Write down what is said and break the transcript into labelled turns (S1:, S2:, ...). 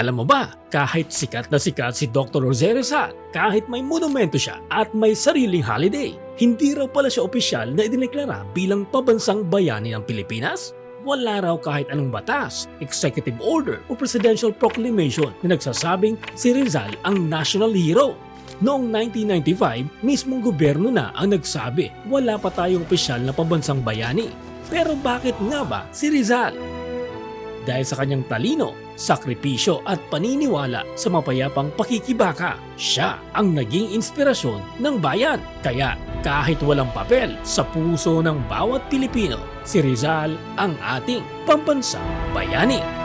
S1: Alam mo ba, kahit sikat na sikat si Dr. Jose Rizal, kahit may monumento siya at may sariling holiday, hindi raw pala siya opisyal na idineklara bilang pabansang bayani ng Pilipinas? Wala raw kahit anong batas, executive order o presidential proclamation na nagsasabing si Rizal ang national hero. Noong 1995, mismong gobyerno na ang nagsabi wala pa tayong opisyal na pabansang bayani. Pero bakit nga ba si Rizal? Dahil sa kanyang talino, sakripisyo at paniniwala sa mapayapang pakikibaka, siya ang naging inspirasyon ng bayan. Kaya kahit walang papel sa puso ng bawat Pilipino, si Rizal ang ating pambansang bayani.